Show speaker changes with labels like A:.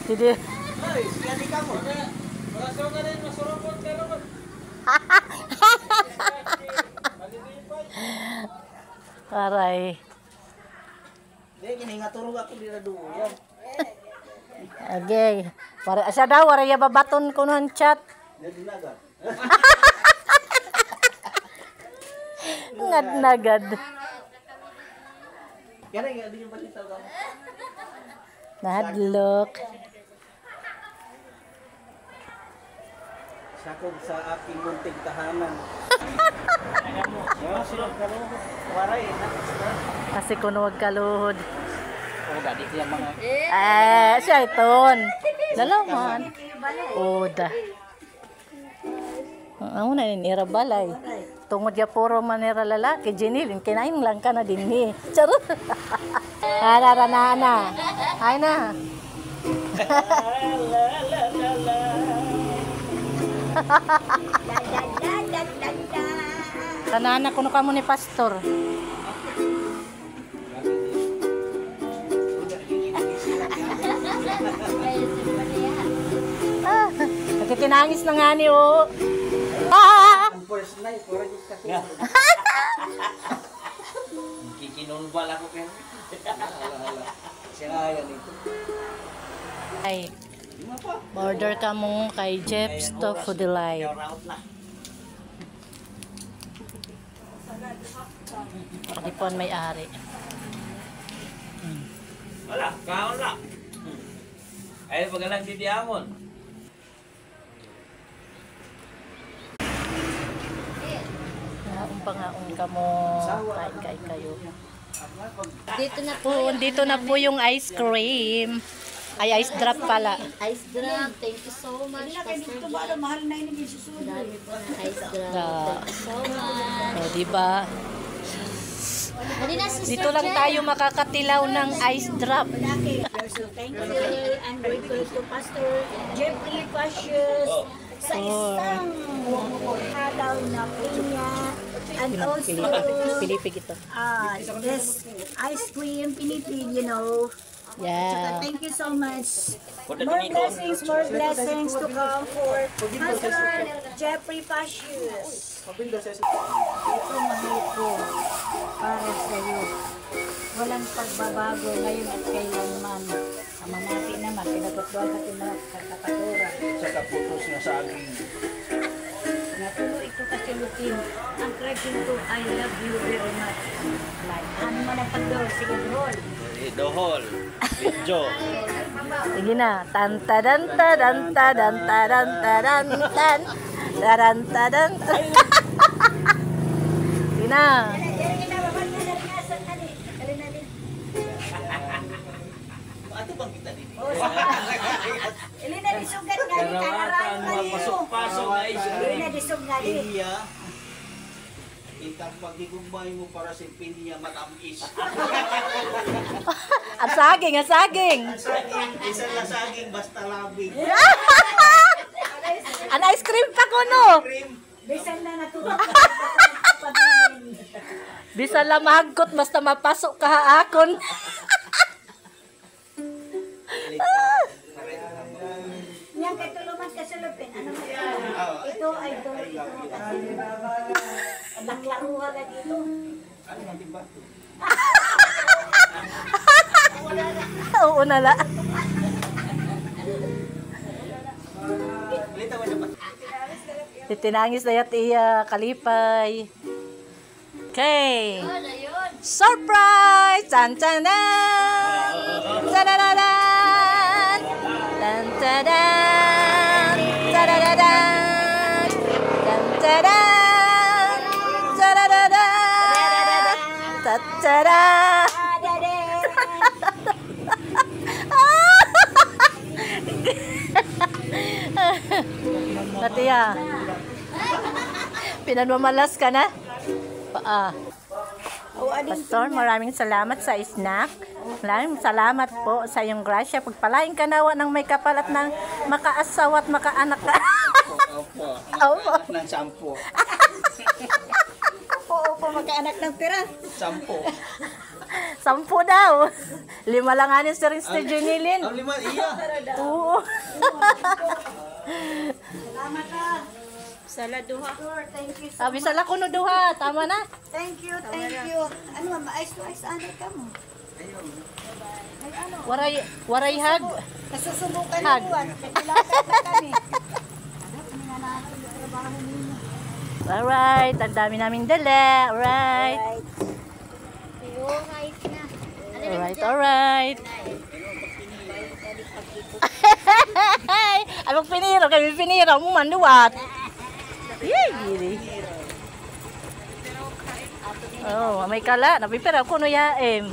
A: Hindi. Aray.
B: Hindi, ginahingaturog ako dila doon.
A: Okay. Para siya daw, waraya babaton ko ng chat. Ngad-nagad.
B: Kaya nga, di yung balita ka.
A: Nadlok.
B: Sakog sa aking munting tahanan. Waray,
A: Kasi kuno wag kaluhod.
B: oh, gadi siya mga...
A: Siya iton. Lalaman. Oda. Ang una nira balay. Tungod ya puro manira lalaki. Jinilin, kinain lang ka na din ni. Charot. Nana. Ay na. Kanana kuno kamo ni pastor. Nagkitinangis na nga ni o.
B: Ang first night, pura just kasi. Kikinunbal ako kayo. Siya nga yan ito.
A: Ay, order ka mo kay Jeff's Stop for the Life. Hindi po ang may-ari.
C: Wala, kaon na. Ay, pagalang di diamon.
A: Naumpangaon ka mo, kain kayo.
D: Dito na po yung ice cream.
A: Ay, ice drop pala.
D: Ice drop. Thank you so much, Pastor G.
E: Mahal na yun yung susunod.
D: Dami po ng ice drop.
A: Ah.
D: Thank you so much.
A: O, diba?
D: Dali na, Sister
A: Dito lang
D: Jen.
A: tayo makakatilaw ng ice drop.
E: Thank you. I'm grateful to Pastor Jeffrey Pacious sa isang halaw na pinya. And also,
A: Pilipig ito.
E: this ice cream, pinipig, you know.
A: Yeah.
E: Thank you so much. More blessings to come for Pastor Jeffrey Pacious. Ito mahal ko para sa iyo. Walang pagbabago ngayon at kailanman. Ang mamati naman, pinatutuan ka pinagkakatura.
B: Sa kaputos na sa aking...
E: Natuloy ito kasi lukin. Ang craking to, I love you very much. Like, ano man ang pagdor, sige dohol.
C: Dohol. Video.
A: Sige na. Tan tadan tadan tadan tadan tadan tan tadan tadan. Sige na.
B: Ato bang kita dito?
E: Ilina disugat nga ni
C: Karawatan, mapasok-pasok na ice cream.
E: Ilina disug nga ni.
B: Pinya. Itang pagigumay mo para si Pinya matamis.
A: Ang saging, ang saging.
B: Isa na saging basta labing.
A: Ang ice cream pa ko no.
B: Cream.
E: Bisan na natulog.
A: Bisa lang mahagkot basta mapasok ka haakon.
E: Yang kay tuluman ka sa lupin. Ano mo ito? Ay ito. Naklaruha ka dito.
A: Oo na la. Titinangis na yat iya kalipay. Okay. Surprise! Tan tan tan! Tadadadan! Tan tadan! Tadadadan! Tan tadan! Tadadadan! Tatadan! Natiya. Pinanmamalas ka na? Pastor, maraming salamat sa snack. Maraming salamat po sa iyong grasya. Pagpalain ka nawa ng may kapal at ng makaasawa at makaanak ka.
B: Opo.
A: Opo.
B: Ng sampo.
E: Oo po, magkaanak ng pera.
B: Sampo.
A: 10 daw. 5 lang anin si Rin Sister Junilin.
B: Ang lima, iya.
A: Oo.
E: Salamat ha.
D: Saladuha.
E: Sure, thank you so
A: Sabi sa lako no duha, tama na.
E: Thank you, thank you. Ano, maayos anay ka mo.
A: Waray hag.
E: Nasusubukan
A: Hag.
E: mo buwan. Nagkulakad na kami.
A: Alright, ang dami namin dala. Alright.
D: Alright na.
A: Alright. Anong piniro? Kami piniro mo manduwat. Yay, giri. Oh, may kala. Napipira ko no yaem.